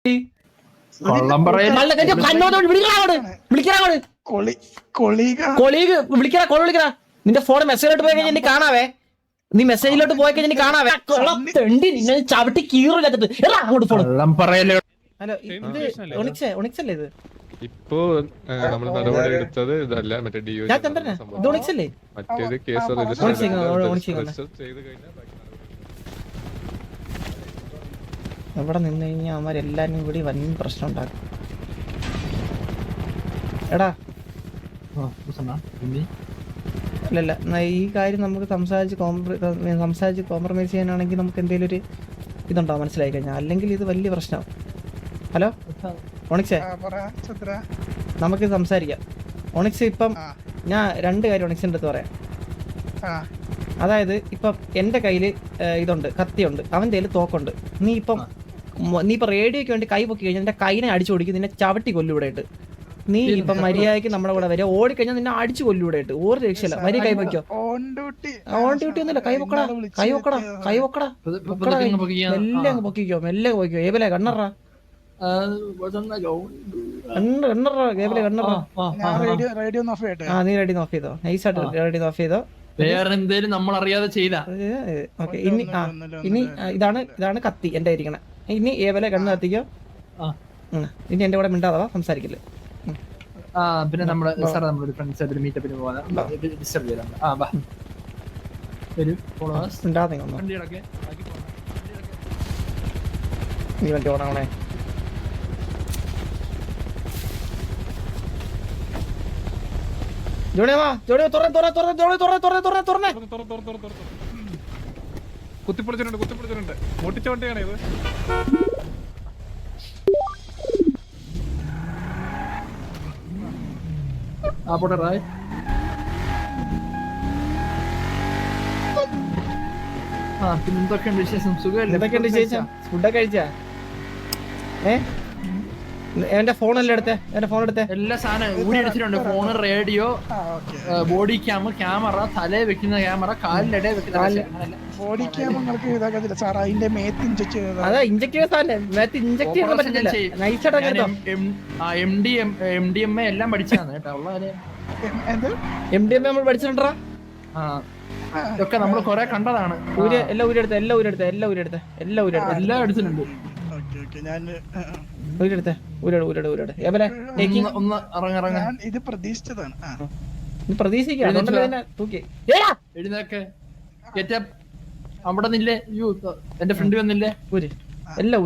നിന്റെ ഫോൺ മെസ്സേജിലോട്ട് പോയി കഴിഞ്ഞാൽ കാണാവേ. നീ മെസ്സേജിലോട്ട് പോയി കഴിഞ്ഞാൽ കാണാവേ. നിങ്ങൾ ചവിട്ടി കീറില്ലാത്തിട്ട് അങ്ങോട്ട് ഫോൺ. ഹലോ, ഇത് ഒണിക്സ് അല്ലേ? ഇത് ഇപ്പോ നമ്മൾ നടപടി എടുത്തത് ഇതല്ല, മറ്റേ ഒണിക്സ് അല്ലേ? മറ്റേത് കേസ് രജിസ്റ്റർ ചെയ്ത് കഴിഞ്ഞാൽ എവിടെ നിന്ന് കഴിഞ്ഞാൽ അവന്മാരെല്ലാരും ഇവിടെ വൻ പ്രശ്നം ഉണ്ടാക്കും. എടാ അല്ലല്ല, ഈ കാര്യം നമുക്ക് സംസാരിച്ച് കോംപ്രമൈസ് ചെയ്യാനാണെങ്കിൽ നമുക്ക് എന്തെങ്കിലും ഒരു ഇതുണ്ടാവും, മനസ്സിലായി കഴിഞ്ഞാൽ. അല്ലെങ്കിൽ ഇത് വലിയ പ്രശ്നമാവും. ഹലോ ഒണിക്സേ, നമുക്ക് സംസാരിക്കാം. ഒണിക്സ്, ഇപ്പം ഞാൻ രണ്ട് കാര്യം ഒണിക്സിൻ്റെ അടുത്ത് പറയാം. അതായത് ഇപ്പം എൻ്റെ കയ്യിൽ ഇതുണ്ട്, കത്തിയുണ്ട്, അവൻ്റെ കയ്യിൽ തോക്കുണ്ട്. നീ ഇപ്പം റേഡിയോയ്ക്ക് വേണ്ടി കൈ പൊക്കി കഴിഞ്ഞാൽ എൻ്റെ കൈനെ അടിച്ചു കൊടുക്കും, നിന്നെ ചവിട്ടി കൊല്ലൂടായിട്ട്. നീ ഇപ്പം മര്യാദയ്ക്ക് നമ്മുടെ കൂടെ വരിക, ഓടിക്കഴിഞ്ഞാൽ നിന്നെ അടിച്ചു കൊല്ലൂടായിട്ട്. ഒരു രക്ഷയില്ല. വരി കൈ പൊക്കോ. ഓൺ ഡ്യൂട്ടി ഒന്നുമില്ല. കൈ പൊക്കടാ. മെല്ലെ അങ്ങ് പൊക്കിക്കോ, മെല്ലെ പൊക്കിക്കോ. ഏബലെ കണ്ണറാ, നീ റെഡി ഓഫ് ചെയ്തോ, നൈസായിട്ട് റെഡി ഓഫ് ചെയ്തോ. വേറെ എന്തേലും നമ്മൾ അറിയാതെ ചെയ്ത. ഇനി ഇതാണ് കത്തി എന്റെ ഇരിക്കണേ. ഇനി ഏവലെ കണ്ണ് കത്തിക്കോ. ഇനി എന്റെ കൂടെ മിണ്ടാതെ സംസാരിക്കില്ല. പിന്നെ നമ്മള് സാർ നമ്മളൊരു ഫ്രണ്ട്സ് ആയിട്ട് മീറ്റപ്പിന് പോകാൻ ഡിസ്റ്റർബ് ചെയ്താൽ മിണ്ടാതെ നീ വണ്ടി ഓണാവണേ. കുത്തിപ്പൊളിച്ചിട്ടുണ്ട്. മുട്ടിച്ച വണ്ടിയാണ് ഇത്. പോട്ടെ റായ്. പിന്നെ എന്തൊക്കെയുണ്ട് വിശേഷം? സുഖമല്ലേ? എന്തൊക്കെയുണ്ട് വിശേഷം? ഫുഡൊക്കെ കഴിച്ചാ? എന്റെ ഫോണല്ലേ എടുത്തേ? എന്റെ ഫോൺ എടുത്തേ. എല്ലാ സാധനം ഊരി എടുത്തിട്ടുണ്ട്. ഫോണ്, റേഡിയോ, ബോഡി ക്യാമറ, തലേ വെക്കുന്ന ക്യാമറ, കാലിലിടെ വെക്കുന്ന ബോഡി ക്യാമറകൾക്ക് ഇതാക്കത്തില്ല സാർ. അതിന്റെ മേത്ത് ഇഞ്ചക്ട് ചെയ്തതാ. അതാ ഇഞ്ചക്ട് ചെയ്ത സാധനം. മേത്ത് ഇഞ്ചക്ട് ചെയ്യാൻ പറ്റില്ല. നൈസായിട്ട് MDMA എല്ലാം പഠിച്ചതാണ് കേട്ടോ. MDMA നമ്മൾ പഠിച്ചിട്ടുണ്ടാ. ഇതൊക്കെ നമ്മൾ കൊറേ കണ്ടതാണ്. എല്ലാം ഊരെടുത്ത എടുത്തിട്ടുണ്ട്. ഇത് പ്രതീക്ഷിച്ചതാണ്. അവിടെ നില്ലേ? എന്റെ ഫ്രണ്ട് വന്നില്ലേ? എല്ലാം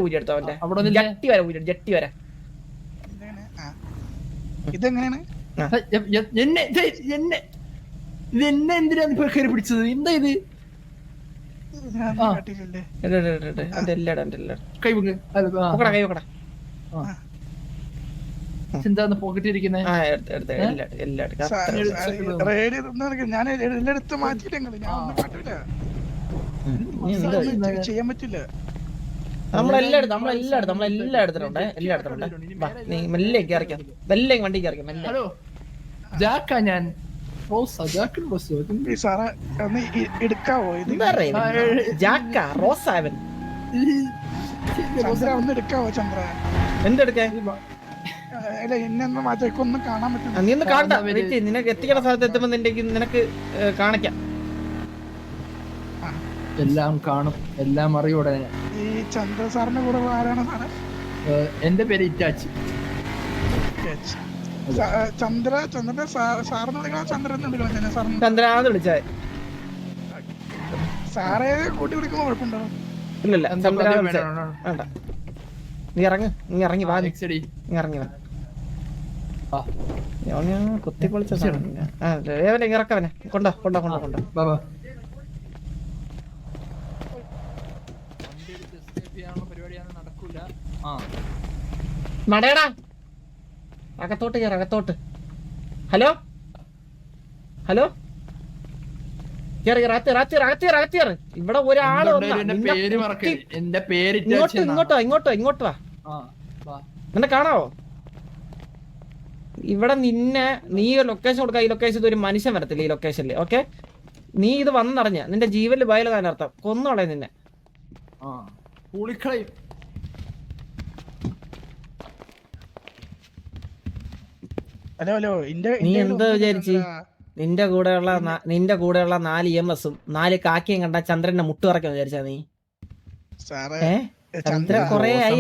ഊരെടുത്തു അവന്റെ. അവിടെ ജട്ടി വരെ. ഇതെങ്ങനെയാണ്? എന്നെ എന്തിനാ കയറി പിടിച്ചത്? എന്താ ഇത്? എന്താന്ന് പോക്കറ്റ് ഇരിക്കുന്നേ? ഞാൻ എല്ലായിടത്തും മാറ്റിയില്ല. ചെയ്യാൻ പറ്റില്ല. നമ്മളെല്ലാം എടുത്തിട്ടുണ്ട്. നീ മെല്ലെ ഇറക്കാം, മെല്ലെ വണ്ടിക്ക് ഇറക്കാം. ഹലോ ജാക്കാ, ഞാൻ എടുക്കാവോ? ഒന്ന് എടുക്കാവോ ചന്ദ്ര? എന്തെടുക്കാൻ? എന്നെ മാറ്റൊന്നും കാണാൻ പറ്റില്ല. നീ ഒന്ന് കാണണ്ട. നിനക്ക് എത്തിക്കണ സ്ഥലത്ത് എത്തുമ്പോ നിനക്ക് കാണിക്കാം. എല്ലാം കാണും, എല്ലാം അറിയൂടെ. ഈ ചന്ദ്ര സാറിന്റെ കൂടെ ആരാണ് സാറ്? എന്റെ പേര് ഇറ്റാച്ചി. ചന്ദ്രനെ സാറിന് വിളിക്കണം. ചന്ദ്രനാന്ന് വിളിച്ചേ. സാറേ കൂട്ടി വിളിക്കുമ്പോ കുഴപ്പമുണ്ടോ? ഇല്ലല്ല, വേണ്ട. നീ ഇറങ്ങി വാ. ഞാൻ കുത്തി പൊളിച്ച ഇറക്കവനെ. കൊണ്ടോ. നടയടാ, അകത്തോട്ട് കയറ, അകത്തോട്ട്. ഹലോ ഇവിടെ ഒരാള് ഇങ്ങോട്ടോ വാ. നിന്നെ കാണാവോ? ഇവിടെ നീ ലൊക്കേഷൻ കൊടുക്ക. ഈ ലൊക്കേഷൻ ഒരു മനുഷ്യൻ വരത്തില്ല ഈ ലൊക്കേഷനിൽ. ഓക്കെ, നീ ഇത് വന്നറിഞ്ഞ നിന്റെ ജീവനിൽ ഭയലതാൻ അർത്ഥം. കൊന്നോളെ നിന്നെ. ഹലോ നീ എന്താ വിചാരിച്ച് നിന്റെ കൂടെയുള്ള 4 EMS-ഉം 4 കാക്കിയും കണ്ട ചന്ദ്രന്റെ മുട്ട് പറക്കാൻ വിചാരിച്ചാ നീ? സാറേ ചന്ദ്രൻ കൊറേ ആയി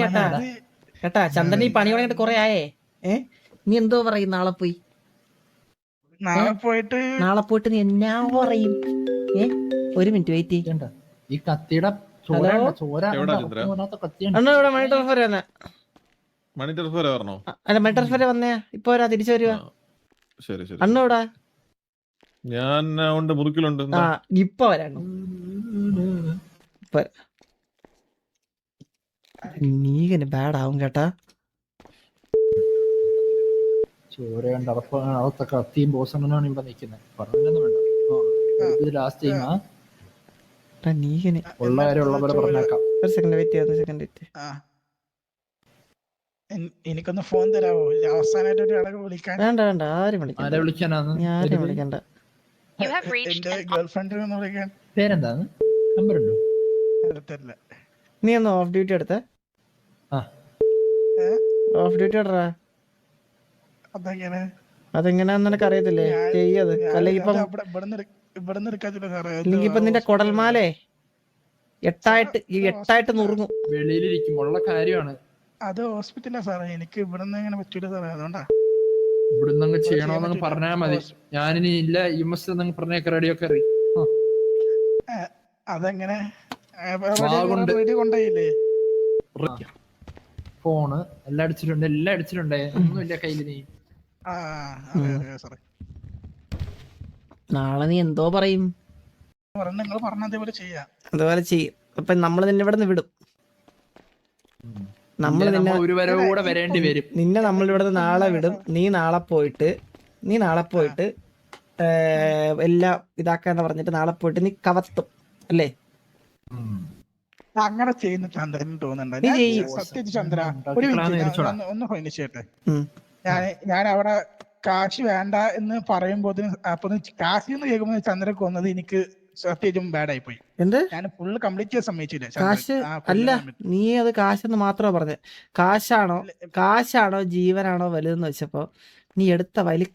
കേട്ടാ ചന്ദ്രൻ ഈ പണി തുടങ്ങിയിട്ട് കൊറേ ആയേ. നീ എന്തോ പറയും നാളെ പോയി? നാളെ പോയിട്ട് നീ എന്നാ പറയും? ഒരു മിനിറ്റ് വെയിറ്റ് ചെയ്യണ്ട. ഈ കത്തിയുടെ ചോര അണ്ണ ഇവിടെ മണി ട്രാൻസ്ഫർ വന്നേ. മണി ട്രാൻസ്ഫർ പറഞ്ഞോ? അല്ല മണി ട്രാൻസ്ഫർ വന്നേ ഇപ്പൊ വരാ, തിരിച്ചു വരുവാ. ശരി ശരി. അണ്ണ ഇവിടെ ഞാൻ ഉണ്ട്, മുറുക്കിലുണ്ട്. ഇപ്പൊ വരാണ്. നീ ബാഡ് ആവും കേട്ടാ. ചോര കണ്ട അകത്തൊക്കെ കത്തിയും ബോസണ്ണനാണ് ഇവിടെ നിക്കുന്നത്. പറഞ്ഞൊന്നും വേണ്ട. ഇത് ലാസ്റ്റ് ടൈമാ. നീകന് ഉള്ള കാര്യം ഉള്ള പോലെ പറഞ്ഞേക്കാം. ഒരു സെക്കൻഡ് വെയിറ്റ്. എനിക്കൊന്ന് ഫോൺ തരാമോ? അവസാനമായിട്ട് വിളിക്കാൻ. വേണ്ട ആരും ആരെ വിളിക്കാനാന്ന്? ആരും വിളിക്കണ്ട. എന്റെ ഗേൾഫ്രണ്ട് വിളിക്കാൻ. പേരെന്താന്ന്? നമ്പർ ഉണ്ടോ? തരില്ല. നീ ഒന്ന് ഓഫ് ഡ്യൂട്ടി എടുത്തേ. ഓഫ് ഡ്യൂട്ടി ഇടറാ. അതെങ്ങനെയാന്ന് നിനക്ക് അറിയത്തില്ലേ? ചെയ്യത് അല്ലെങ്കിൽ ഇപ്പൊ നിന്റെ കൊടൽമാലേ എട്ടായിട്ട് നുറുങ്ങും. വെളിയിലിരിക്കും ഉള്ള കാര്യമാണ്. അത് ഹോസ്പിറ്റലാ സാറേ, എനിക്ക് ഇവിടുന്ന് ഇങ്ങനെ പറ്റൂല സാറേ, അതുകൊണ്ടാ. ഇവിടുന്ന് ചെയ്യണോന്നങ്ങ് പറഞ്ഞാ മതി. ഞാനിനി ഇല്ല EMS പറഞ്ഞേക്ക റെഡിയൊക്കെ അറിയും. അതെങ്ങനെ ഫോണ് എല്ലാം അടിച്ചിട്ടുണ്ട്. ഒന്നുമില്ല കയ്യില്. നീ നാളെ നീ എന്തോ പറയും? നിങ്ങൾ പറഞ്ഞതുപോലെ ചെയ്യാം. അതുപോലെ ചെയ്യും. അപ്പൊ നമ്മള് നിന്നെ ഇവിടെ നിന്ന് വിടും. നമ്മൾ നിന്നെ നമ്മൾ ഇവിടെ നാളെ വിടും. നീ നാളെ പോയിട്ട് എല്ലാം ഇതാക്കാന്ന് പറഞ്ഞിട്ട് നാളെ പോയിട്ട് നീ കവത്തും അല്ലേ? അങ്ങനെ ചെയ്യുന്ന ചന്ദ്രൻ തോന്നുന്നുണ്ട്. സത്യം ചന്ദ്ര, ഒരു ഒന്ന് ഫൈൻ ചെയ്യട്ടെ. ഞാൻ അവിടെ കാശ് വേണ്ട എന്ന് പറയുമ്പോ അപ്പൊ കാശ് എന്ന് കേൾക്കുമ്പോ ചന്ദ്രൻ കൊന്നത് എനിക്ക് സത്യം ബാഡായി പോയി. ഞാൻ ഫുള്ള് കംപ്ലീറ്റ് ചെയ്യാൻ സമ്മതിച്ചില്ല. കാശ് അല്ല, നീ അത് കാശെന്ന് മാത്രമേ പറഞ്ഞത്. കാശാണോ ജീവനാണോ വലുതെന്ന് വെച്ചപ്പോ നീ എടുത്ത വയല്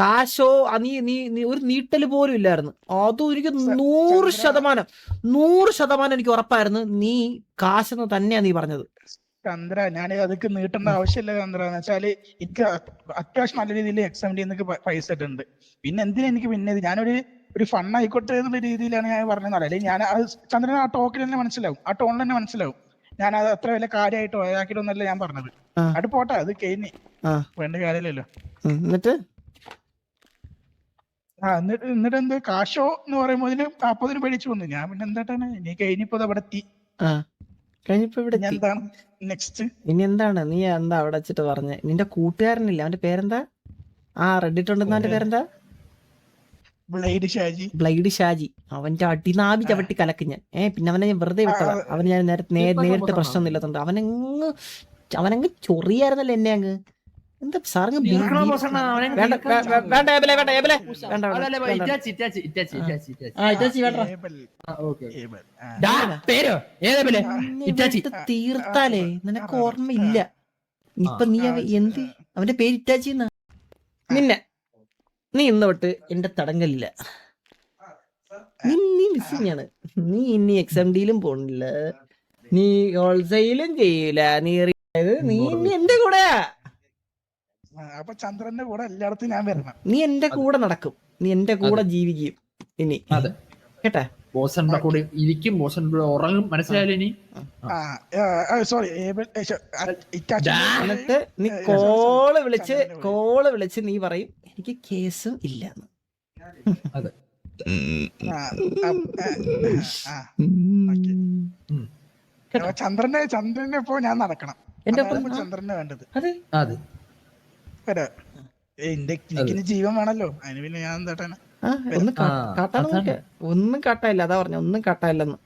കാശോ നീ ഒരു നീട്ടല് പോലും ഇല്ലായിരുന്നു. അതും എനിക്ക് 100% എനിക്ക് ഉറപ്പായിരുന്നു നീ കാശെന്ന് തന്നെയാ നീ പറഞ്ഞത്. ചന്ദ്ര, ഞാൻ അതൊക്കെ നീട്ടേണ്ട ആവശ്യമില്ല ചന്ദ്ര. എന്ന് വെച്ചാല് എനിക്ക് അത്യാവശ്യം നല്ല രീതിയിൽ എക്സാമിൽ നിന്നൊക്കെ പൈസ ഇട്ടുണ്ട്. പിന്നെ എന്തിനാ എനിക്ക് പിന്നെ ഞാനൊരു ഫൺ ആയിക്കോട്ടെ എന്നുള്ള രീതിയിലാണ് ഞാൻ പറഞ്ഞത്. അല്ലെങ്കിൽ ഞാൻ ചന്ദ്രൻ ആ ടോക്കിൽ തന്നെ മനസ്സിലാവും, ആ ടോണിൽ തന്നെ മനസ്സിലാവും. ഞാൻ അത് അത്ര വലിയ കാര്യമായിട്ടോ ആക്കിയിട്ടൊന്നല്ല ഞാൻ പറഞ്ഞത്. അത് പോട്ടെ, അത് കഴിഞ്ഞ് വേണ്ട കാര്യമില്ലല്ലോ. എന്നിട്ട് എന്ത് കാശോ എന്ന് പറയുമ്പോ 40 പേടിച്ചു വന്നു. ഞാൻ പിന്നെ എന്തായിട്ടാണ് നീ കഴിഞ്ഞപ്പോ അവിടെ എത്തി. എന്താണ് നെക്സ്റ്റ്? ഇനി എന്താണ് നീ എന്താ അവിടെ വെച്ചിട്ട് പറഞ്ഞേ? നിന്റെ കൂട്ടുകാരനില്ല, അവന്റെ പേരെന്താ? റെഡിട്ടുണ്ടെന്ന് അവന്റെ പേരെന്താ? ബ്ലൈഡ് ഷാജി. അവന്റെ അടിനാഭി ചവിട്ടി കലക്ക് ഞാൻ. പിന്നെ അവനെ ഞാൻ വെറുതെ വിട്ടതാ. അവന് ഞാൻ നേരിട്ട് പ്രശ്നമൊന്നും ഇല്ലാത്തതുകൊണ്ട് അവനങ്ങ് ചൊറിയായിരുന്നല്ലോ എന്നെ അങ്ങ്. എന്താ സാറിന് തീർത്താലേ നിനക്ക് ഓർമ്മയില്ല. ഇപ്പൊ നീ എന്ത് അവന്റെ പേര് ഇറ്റാച്ചിന്നാ. നീ ഇന്ന് തൊട്ട് എന്റെ തടങ്കലില്ല. നീ മിസ്സിംഗ് ആണ്. നീ ഇനി XMD-യിലും പോണില്ല, നീ ഹോൾസെയിലും ചെയ്യൂല, നീ ഇനി എന്റെ കൂടെയാ. അപ്പൊ ചന്ദ്രന്റെ കൂടെ എല്ലായിടത്തും ഞാൻ വരണം. നീ എന്റെ കൂടെ നടക്കും, നീ എന്റെ കൂടെ ജീവിക്കും ഇനി. കേട്ടാ? ബോസന്റെ കൂടെ ഇരിക്കും, ബോസന്റെ കൂടെ ഉറങ്ങും. മനസ്സിലായാലും ഇനി സോറി. എന്നിട്ട് നീ കോള് വിളിച്ച് നീ പറയും എനിക്ക് കേസും ഇല്ലെന്ന്. ചന്ദ്രനെ ഇപ്പോ ഞാൻ നടക്കണം. ചന്ദ്രനെ വേണ്ടത് എനിക്ക് ജീവൻ വേണല്ലോ. അതിന് പിന്നെ ഞാൻ എന്താട്ടാണ് ഒന്നും കാട്ടായില്ല. അതാ പറഞ്ഞ ഒന്നും കാട്ടായില്ലെന്ന്.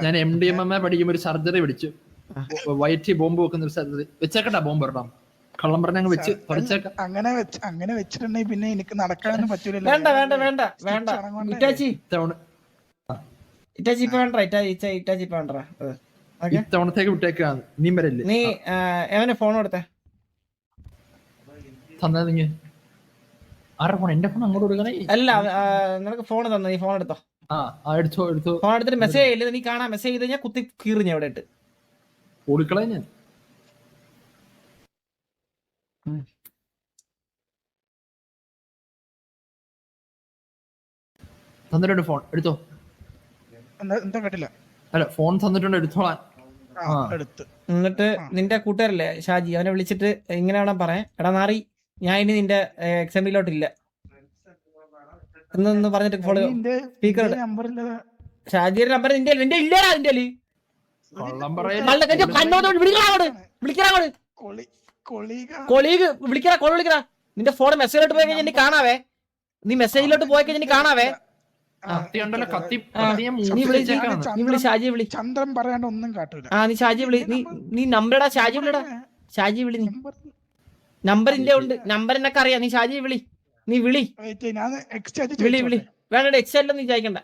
ഞാൻ MDMA പഠിക്കുമ്പോ ഒരു സർജറി പിടിച്ചു. വയറ്റിൽ ബോംബ് വെക്കുന്ന ഒരു സർജറി വെച്ചേക്കട്ടാ. ബോംബ് ഇടാം കള്ളം പറഞ്ഞ വെച്ച് അങ്ങനെ വെച്ചിട്ടുണ്ടെങ്കിൽ പിന്നെ എനിക്ക് നടക്കാനൊന്നും പറ്റൂലല്ലോ. വേണ്ട ഇറ്റാച്ചി ഇപ്പൊ വേണ്ട. ഇത്തവണത്തേക്ക് വിട്ടേക്കാണ്. നീ വരല്ലേ? നീ എവനെ ഫോൺ കൊടുത്തേ. തന്നത് നിങ്ങൾ ആരുടെ ഫോൺ? എന്റെ ഫോൺ അങ്ങോട്ട് കൊടുക്കണേ. അല്ല നിനക്ക് ഫോൺ തന്നെ, നീ ഫോൺ എടുത്തോ. എടുത്തു ഫോൺ എടുത്തിട്ട് മെസ്സേജ് ചെയ്യില്ല, നീ കാണാൻ മെസ്സേജ് ചെയ്ത് കഴിഞ്ഞാൽ കുത്തി കീറിഞ്ഞ എവിടെ ഇട്ട് കൊടുക്കളെ ഞാൻ. തന്നിട്ടുണ്ട് ഫോൺ, എടുത്തോ. എന്താ കേട്ടില്ല? അല്ല ഫോൺ തന്നിട്ടുണ്ട്, എടുത്തോളാൻ. എന്നിട്ട് നിന്റെ കൂട്ടുകാരല്ലേ ഷാജി, അവനെ വിളിച്ചിട്ട് ഇങ്ങനെ വേണം പറയാൻ, എടാ നാറി ഞാൻ ഇനി നിന്റെ എക്സാമ്പിലോട്ടില്ല എന്ന് പറഞ്ഞിട്ട് ഫോൺ സ്പീക്കർ ഷാജിയുടെ നമ്പർ നിന്റെ ഇല്ലടാ, നിന്റെ വിളിക്കടാ. നിന്റെ ഫോൺ മെസ്സേജിലോട്ട് പോയി കഴിഞ്ഞാൽ കാണാവേ, നീ മെസ്സേജിലോട്ട് പോയി കഴിഞ്ഞാൽ കാണാവേ. ഷാജി വിളി, ചന്ദ്രൻ പറയാണ്ട് ഒന്നും കാട്ടൂല. നീ ഷാജി വിളി, നീ നമ്പറടാ, ഷാജി വിളിടാ, ഷാജി വിളി. നീ നമ്പർ ഇന്റെ ഉണ്ട്, നമ്പർ എന്നൊക്കെ അറിയാം, നീ ഷാജി വിളി, നീ വിളി വിളി. വേണ്ട എക്സ്ചേഞ്ച് നീ ചോദിക്കണ്ട.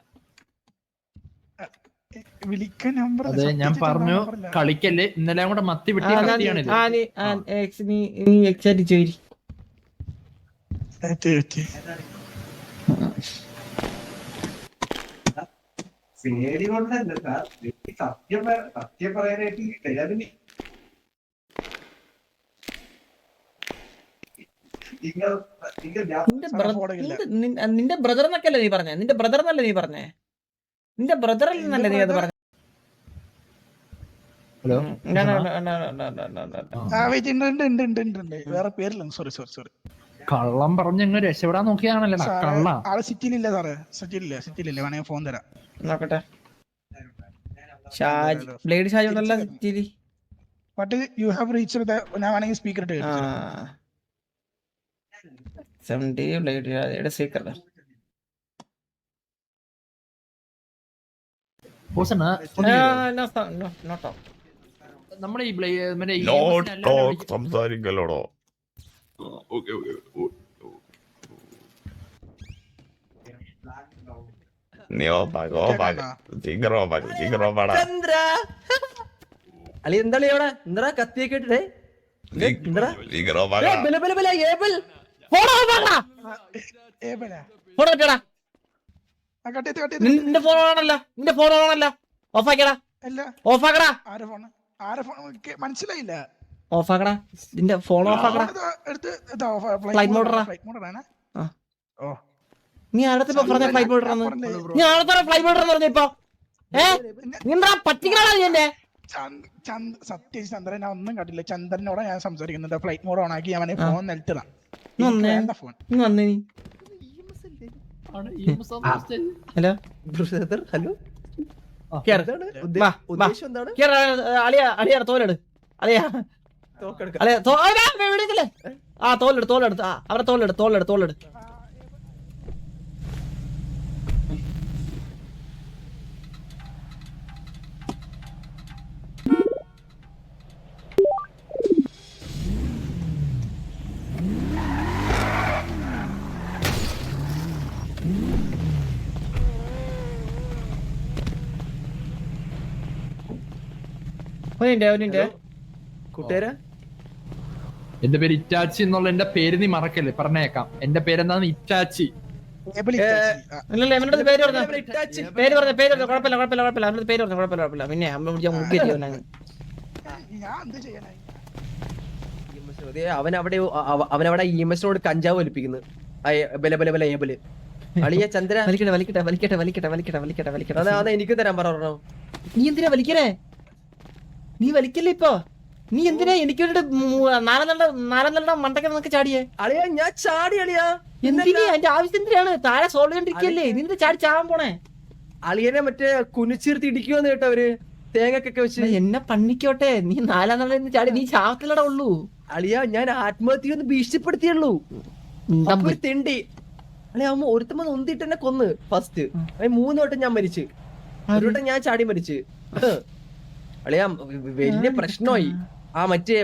അതെ ഞാൻ പറഞ്ഞു കളിക്കല്ലേ, ഇന്നലെ കൂടെ മത്തി വിട്ടി. നീ എക്സ്ചേഞ്ച് ചോരി. പേടി കൊണ്ടല്ല സാർ, സത്യം പറയാനായിട്ട് നിന്റെ ബ്രദർ എന്നൊക്കെയല്ലേ നീ പറഞ്ഞേ? നിന്റെ ബ്രദർ എന്നല്ലേ നീ പറഞ്ഞേ? നിന്റെ ബ്രദറിൽ നിന്നല്ലേ നീ അത് പറഞ്ഞേ? വേറെ പേരില്ല, സോറി. കള്ളം പറഞ്ഞങ്ങ് രക്ഷപ്പെടാൻ നോക്കിയാണല്ലോ. ആള് സിറ്റിയിലില്ല സാറേ, സിറ്റിയിലില്ല. വേണമെങ്കിൽ ഫോൺ തരാം, നോക്കട്ടെ. ഷാജി ബ്ലേഡ് ഷാജി ഉണ്ടല്ലോ സിറ്റിയില്. But you have reached the, ഞാൻ വേണമെങ്കിൽ സ്പീക്കർ ഇട്ട് നമ്മുടെ ഈ സംസാരിക്കലോടോ. അളി എന്താ ഇവിടെ എന്താ കത്തിയൊക്കെ ഇട്ടേ? നിന്റെ ഫോൺ ഓണല്ല, നിന്റെ ഫോൺ ഓണല്ല, ഓഫാക്കടാ, ഓഫാക്കടാ, മനസ്സിലായില്ല. ഓഫാക്കടാ, നിന്റെ ഫോൺ ഓഫാക്കടാ. ഫ്ലൈറ്റ് മോഡറാ. നീ ആടത്തെ പറഞ്ഞ ഫ്ലൈറ്റ് മോഡറാന്ന്? നീ ആടത്തെ ഫ്ലൈറ്റ് മോഡറാന്ന് പറഞ്ഞ ഇപ്പൊ? എന്താ പറ്റിക്കടാ നീ എന്നെ? സത്യം ചന്ദ്രൻ, ഞാൻ ഒന്നും കണ്ടില്ല. ചന്ദ്രനോട് ഞാൻ സംസാരിക്കുന്നത്. ഫ്ലൈറ്റ് മോഡ് ഓൺ ആക്കി അവനെ ഫോൺ നിലത്തിടാം. ഹലോ ഹലോ, അളിയാ തോലെട്, അളിയാ വിളിക്കല്ലേ? തോലെടുത്ത് അവരെ തോലെട്. കൂട്ടുകാരാ, എന്റെ പേര് ഇറ്റാച്ചി എന്നുള്ള എന്റെ പേര് നീ മറക്കല്ലേ, പറഞ്ഞേക്കാം. എന്റെ പേരെന്താന്ന്? ഇറ്റാച്ചി. അവനവിടെ ഇഎംഎസിനോട് കഞ്ചാവ് വലിപ്പിക്കുന്നു. അളിയ ചന്ദ്ര അതാ എനിക്ക് തരാൻ പറഞ്ഞോ. നീ എന്തിനാ വലിക്കണേ? നീ വലിക്കല്ലേ ഇപ്പൊ? നീ എന്തിനാ എനിക്ക് നാലെണ്ണം മണ്ടയ്ക്ക് നിനക്ക് ചാടിയേ? അളിയാ ഞാൻ ചാടി. അളിയാ എന്തിനാ? അതിന്റെ ആവശ്യം എന്തിനാണ്? താഴെ സോൾവ് ചെയ്തിരിക്കല്ലേ, നിന്റെ ചാടി ചാവാൻ പോണേ. അളിയനെ മറ്റേ കുനിച്ചീർത്തി ഇടിക്കുവെന്ന് കേട്ടവര്, തേങ്ങക്കൊക്കെ വെച്ച്. എന്നെ പണിക്കോട്ടെ, നീ നാലെണ്ണം ചാടി, നീ ചാവത്തിലടാ ഉള്ളൂ. അളിയാ ഞാൻ ആത്മഹത്യ ഭീഷണിപ്പെടുത്തിയുള്ളൂ. തെണ്ടി അളിയ അമ്മ ഒരുത്തമ്മ ഒന്നിട്ട് എന്നെ കൊന്ന്. ഫസ്റ്റ് 3 വട്ടം ഞാൻ മരിച്ചു, ഒരു വട്ടം ഞാൻ ചാടി മരിച്ചു. അളിയാ വലിയ പ്രശ്നമായി. മറ്റേ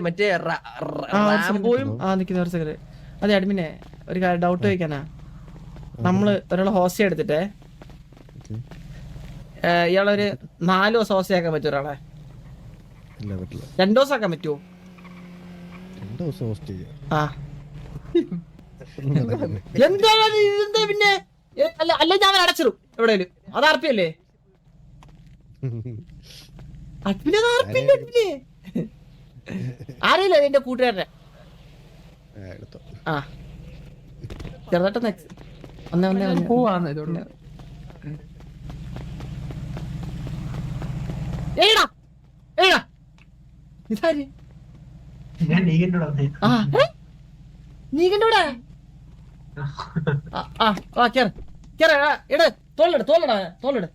റാംബോയും. അതെ അഡ്മിനെ, ഒരു ഡൗട്ട് ചോദിക്കാനാ. നമ്മള് ഒരാളെ ഹോസ്റ്റ് എടുത്തിട്ടേ ഇയാളൊരു 4 ദിവസം ഹോസ്റ്റ് ആക്കാൻ പറ്റുമോ? ഒരാളെ 2 ദിവസം ആക്കാൻ പറ്റുമോ? എന്താണ് ഇതെന്താ പിന്നെ അല്ല ഞാൻ അവൻ അടച്ചിടും എവിടെയും അത് ആർപ്പിയല്ലേ ആരെയല്ലേ എന്റെ കൂട്ടുകാരനെ ആ ചെറുതായിട്ടൊന്ന് വന്നേ പോവാന്ന് ഇതുകൊണ്ട് ഏടാ ഏടാ ഇതാര് ഞാൻ നീങ്ങിട്ട് വന്നേ ആ നീ കണ്ടൂടെ കേറ കേറ ഇട് തോളിട് തോളിടാ തോളിട്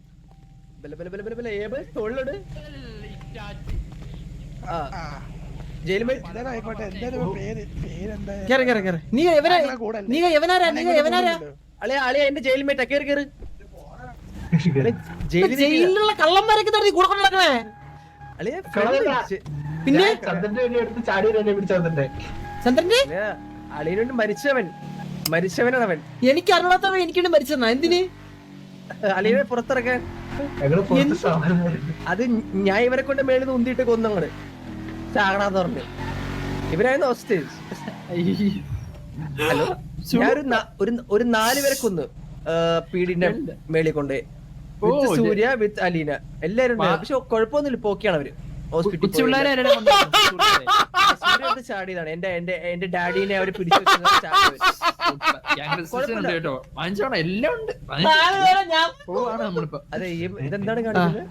ആയിക്കോട്ടെ എന്തായാലും പേര് പേരെന്താ കേറ് കേറ് കേറ് നീ എവനാ നീ എവനാരാ നീ എവനാരാ അളിയ അളിയ എന്റെ ജയിൽ മേറ്റാ കേറി കേറി ജയിലിലുള്ള കള്ളന്മാരൊക്കെ നടത്തി കൂടെ കൊണ്ട് നടക്കണേ പിന്നെ ചന്ദ്രന്റെ വേണ്ടി എടുത്ത് ചാടി എന്നെ പിടിച്ചേ ചന്ദ്രന്റെ അളിയനുണ്ട് മരിച്ചവനാണ് അവൻ. എനിക്ക് അറിയാത്തവ എനിക്കുണ്ട് മരിച്ചെന്നാ എന്തിന് അളിയനെ പുറത്തിറക്കാൻ അത് ഞാൻ ഇവരെ കൊണ്ട് മേളിൽ നിന്ന് ഉന്തിയിട്ട് കൊന്നങ്ങട് ചാകണാന്ന് പറഞ്ഞു. ഇവരായിരുന്നു ഹോസ്റ്റേജ്. ഹലോ ഞാനൊരു ഒരു 4 പേരെ കൊന്നു പീഡിന്റെ മേളിൽ കൊണ്ട് സൂര്യ വിത്ത് അലീന എല്ലാരും പക്ഷെ കുഴപ്പമൊന്നുമില്ല പോക്കിയാണ് അവര് ഹോസ്പിറ്റലിൽ ചാടിയതാണ് എന്റെ ഡാഡിനെ അവര് പിടിച്ചു കേട്ടോ വാങ്ങിച്ചോണം എല്ലാം ഉണ്ട് പോവാണ് നമ്മളിപ്പോ. അതെ ഇതെന്താണ് കാണിക്കുന്നത്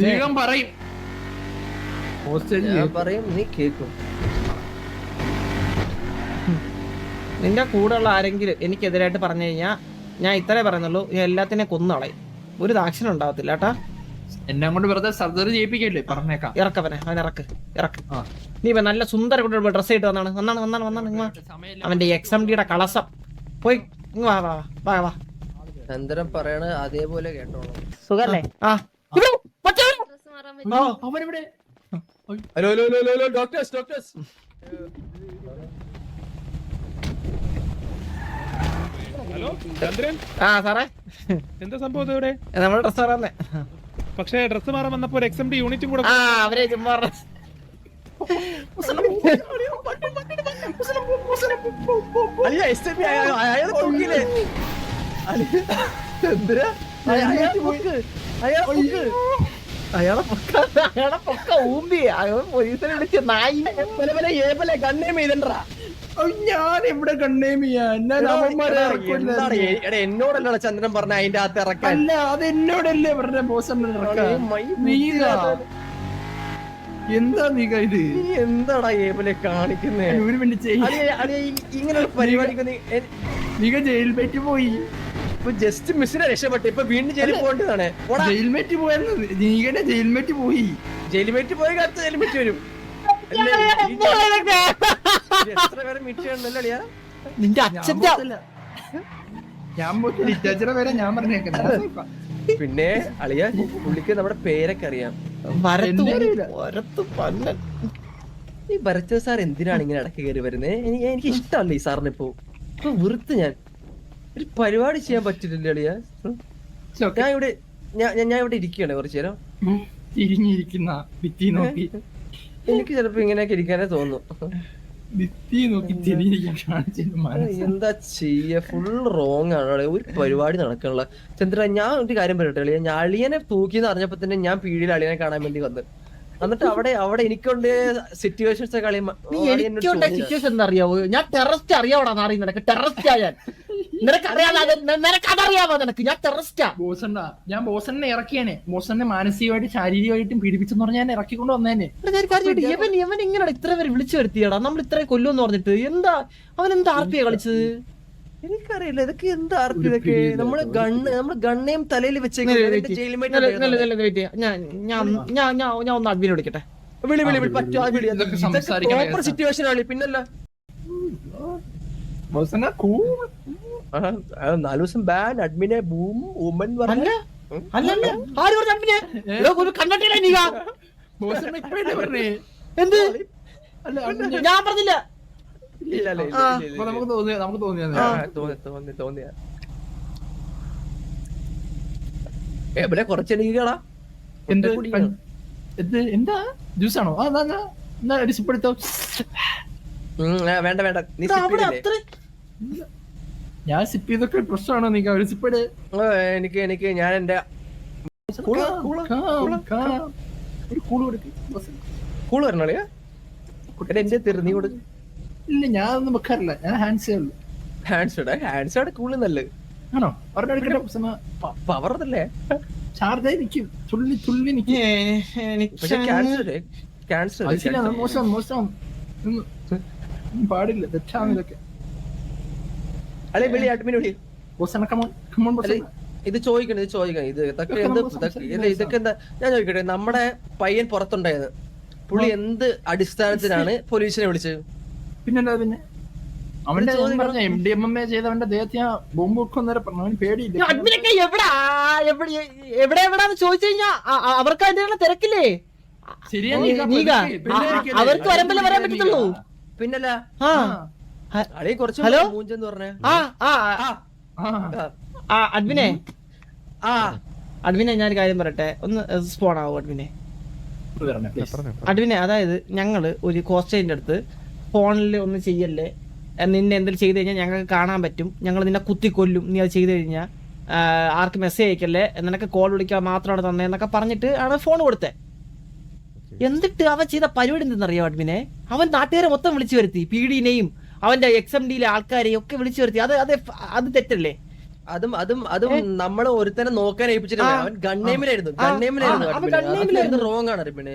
വേഗം പറയും ഞാൻ പറയും നീ കേക്കും. നിന്റെ കൂടെയുള്ള ആരെങ്കിലും എനിക്കെതിരായിട്ട് പറഞ്ഞു കഴിഞ്ഞാൽ ഞാൻ ഇത്രേ പറയുന്നുള്ളൂ, ഞാൻ എല്ലാത്തിനെ കൊന്നുകളയും, ഒരു ദാക്ഷിണ്യം ഉണ്ടാവത്തില്ല കേട്ടാ. എന്നെ കൊണ്ട് വെറുതെ സർജറി ചെയ്യിപ്പിക്കല്ലേ പറഞ്ഞേക്കാം. ഇറക്കവനെ അവൻ ഇറക്ക് നീ നല്ല സുന്ദര കൂടെ ഡ്രസ് ആയിട്ട് വന്നാണ് അവന്റെ XMD-യുടെ കളസം പോയി വാ വാ വാ വാ. ചന്ദ്രൻ പറയണ അതേപോലെ കേട്ടോളൂ. സുഖല്ലേ അവനെവിടെ hello hello hello hello doctors doctors hello Chandran, ആ സാറേ എന്താ സംഭവം ഇവിടെ? നമ്മുടെ ഡ്രസ് മാറാന്നേ. പക്ഷേ ഡ്രസ് മാറാൻ വന്നപ്പോ ഒരു XMD യൂണിറ്റും കൂടെ ആ അവരെ ചുമ്മാ അയാളെ പൊക്ക ഊമ്പി പോലീസിനെ വിളിച്ച് നായി കണ്ണേം ചെയ്തണ്ടാ. ഞാൻ എവിടെ കണ്ണേമിയാ എന്നോടല്ലോ ചന്ദ്രൻ പറഞ്ഞ അതിന്റെ അകത്ത് ഇറക്കാൻ. അല്ല അത് എന്നോടല്ലേ പറഞ്ഞ ബോസ് എന്താ നീക ഇത് നീ എന്താടാ ഏബലെ കാണിക്കുന്നേ? ഒരു മിനിറ്റ് ഇങ്ങനെ ഒരു പരിപാടിക്ക് നീക ജയിൽ മേറ്റ് പോയി. ഇപ്പൊ ജസ്റ്റ് മിസ്സിനെ രക്ഷപ്പെട്ടു, ഇപ്പൊ വീണ്ടും ജയിലിൽ പോകേണ്ടതാണ്. ജയിൽ മേറ്റ് പോയായിരുന്നു, നീകന്റെ ജയിൽ മേറ്റ് പോയി. ജയിൽ മേറ്റ് പോയി കാലത്ത് ജയിൽ മേറ്റ് വരും. എത്ര പേരെ മീറ്റ് ചെയ്യണല്ലോ നിന്റെ അച്ഛന്റെ ഞാൻ ലിറ്ററേച്ചറെ വരെ ഞാൻ പറഞ്ഞേക്കാം. പിന്നെ അളിയ പുള്ളിക്ക് നമ്മുടെ പേരൊക്കെ അറിയാം. ഈ ഭരത് സാർ എന്തിനാണ് ഇങ്ങനെ ഇടയ്ക്ക് കയറി വരുന്നത്? എനിക്ക് ഇഷ്ടമല്ല ഈ സാറിന് ഇപ്പൊ വെറുത്ത്. ഞാൻ ഒരു പരിപാടി ചെയ്യാൻ പറ്റില്ല അളിയ. ഞാൻ ഇവിടെ ഇരിക്കുകയാണ് കുറച്ചു നേരം തിരിഞ്ഞിരിക്കുന്ന ഭിത്തി നോക്കി. എനിക്ക് ചിലപ്പോ ഇങ്ങനെയൊക്കെ ഇരിക്കാനേ തോന്നുന്നു. ഭിത്തി നോക്കി തിരിഞ്ഞിരിക്കാൻ എന്താ ചെയ്യ? ഫുൾ റോങ് ആണ്. ഒരു പരിപാടി നടക്കണല്ല. ചന്ദ്ര ഞാൻ ഒരു കാര്യം പറയട്ടെ അളിയ, ഞാൻ അളിയനെ തൂക്കിന്ന് അറിഞ്ഞപ്പോ തന്നെ ഞാൻ പീടിയിൽ അളിയനെ കാണാൻ വേണ്ടി വന്ന്. എന്നിട്ട് അവിടെ എനിക്കൊണ്ട് സിറ്റുവേഷൻസ് ഒക്കെ സിറ്റുവേഷൻ എന്താ അറിയാവോ? ഞാൻ ടെററിസ്റ്റ് അറിയാവോടാ നാറി നിനക്ക്? ടെററിസ്റ്റ് ആയാൽ നിനക്കതറിയാമോ? നിനക്ക് ഞാൻ ടെററിസ്റ്റാ. ഞാൻ ബോസനെ ഇറക്കിയാനെ. ബോസനെ മാനസികമായിട്ട് ശാരീരികമായിട്ടും പീഡിപ്പിച്ചെന്ന് പറഞ്ഞാൽ ഞാൻ ഇറക്കിക്കൊണ്ട് വന്നേനെ. ഇവൻ ഇങ്ങനെ ഇത്ര പേര് വിളിച്ചു വരുത്തിയടാ. നമ്മൾ ഇത്രയും കൊല്ലുമെന്ന് പറഞ്ഞിട്ട് എന്താ അവൻ എന്താ RP കളിച്ചത്? എനിക്കറിയില്ല ഇതൊക്കെ എന്താ ആർപ്പി. ഇതൊക്കെ നമ്മള് ഗണ്ണയും തലയിൽ വെച്ചേക്കും. ഞാൻ ഒന്ന് അഡ്മിനെ വിളിക്കട്ടെ. പ്രോപ്പർ സിറ്റുവേഷൻ ആണ്. പിന്നല്ല 4 ദിവസം ബാൻ അഡ്മിനെ ബൂം വുമൻ അല്ല ആര് പറഞ്ഞു അഡ്മിനെ? കണ്ടിട്ടില്ല നീ എന്ത്? ഞാൻ പറഞ്ഞില്ല. നമുക്ക് തോന്നിയ കുറച്ചെടുക്കടാ. എന്താ ജ്യൂസാണോ? എന്നാ റിസിപ്പെടുത്തോ. വേണ്ട വേണ്ട നീ ഇത് skip അവിടെ ചെയ്തില്ലേ? അത്ര ഞാൻ സിപ്പ് ചെയ്തൊക്കെ പ്രശ്നമാണോ നീ റിസിപ്പെട്. എനിക്ക് ഞാൻ എന്റെ ഒരു കൂള് കൊടുക്ക്. കൂള് വരണോളിയാ എന്റെ നീ കൊടുക്ക്. ഇല്ല ഞാൻ ഒന്നും വെക്കാറില്ല, ഞാൻ ഹാൻഡ്സേ ഉള്ളു. ഹാൻഡ്സോടെ കൂള് നല്ലത് ആണോ? ഒരെണ്ണം പവർ അതല്ലേ. ചാർജായി നിക്കും, തുള്ളി തുള്ളി നിക്കും. പക്ഷെ ക്യാൻസർ അത് ശരിയാണ്, മോശം മോശം. പാടില്ല, തെറ്റാണ് ഇതൊക്കെ. അല്ലെ വിളി അഡ്മിൻ വിളി. Boss come on come on boss. ഇത് ചോദിക്കണം ഇത് ഇതൊക്കെ എന്ത് ഇതൊക്കെ എന്താ ഞാൻ ചോദിക്കട്ടെ. നമ്മുടെ പയ്യൻ പുറത്തുണ്ടായത് പുള്ളി എന്ത് അടിസ്ഥാനത്തിലാണ് പോലീസിനെ വിളിച്ചത്? പിന്നെന്താ പിന്നെ അവന്റെ പറഞ്ഞ MDMA ചെയ്തവന്റെ ദേഹത്ത് ഞാൻ ബോംബ് വെക്കുന്നവരെ പറഞ്ഞു. അവന് പേടിയില്ല. അഡ്മിനൊക്കെ എവിടെയാന്ന് ചോദിച്ചു കഴിഞ്ഞാ അവർക്ക് അതിന്റെ തിരക്കില്ലേ? അവർക്ക് വരുമ്പല്ലേ വരാൻ പറ്റത്തുള്ളൂ. പിന്നല്ല അളി കുറച്ച് ഹലോ മൂഞ്ചെന്ന് പറഞ്ഞേ. അഡ്മിനെ ഞാനൊരു കാര്യം പറയട്ടെ, ഒന്ന് സ്പോൺ ആവും അഡ്മിനെ. അഡ്മിനെ, അതായത് ഞങ്ങള് ഒരു കോസ്റ്റേജിന്റെ അടുത്ത് ഫോണിൽ ഒന്ന് ചെയ്യല്ലേ, നിന്നെ എന്തെങ്കിലും ചെയ്ത് കഴിഞ്ഞാൽ ഞങ്ങൾക്ക് കാണാൻ പറ്റും, ഞങ്ങൾ നിന്നെ കുത്തിക്കൊല്ലും നീ അത് ചെയ്ത് കഴിഞ്ഞാൽ, ആർക്ക് മെസ്സേജ് അയക്കല്ലേ, നിനക്ക് കോൾ വിളിക്കാൻ മാത്രമാണ് തന്നേന്നൊക്കെ പറഞ്ഞിട്ട് ആണ് ഫോൺ കൊടുത്തേ. എന്നിട്ട് അവൻ ചെയ്ത പരിപാടി എന്തെന്നറിയാം അഡ്മിനെ? അവൻ നാട്ടുകാരെ മൊത്തം വിളിച്ചു വരുത്തി, പീഡിനെയും അവന്റെ XMD-യിലെ ആൾക്കാരെയും ഒക്കെ വിളിച്ചു വരുത്തി. അത് തെറ്റല്ലേ? അതും നമ്മൾ ഒരുത്തനെ നോക്കാൻ ഏൽപ്പിച്ചിട്ടില്ല. അവൻ ഗണ്ണേമിലായിരുന്നു റോങ് ആണ് പിന്നെ.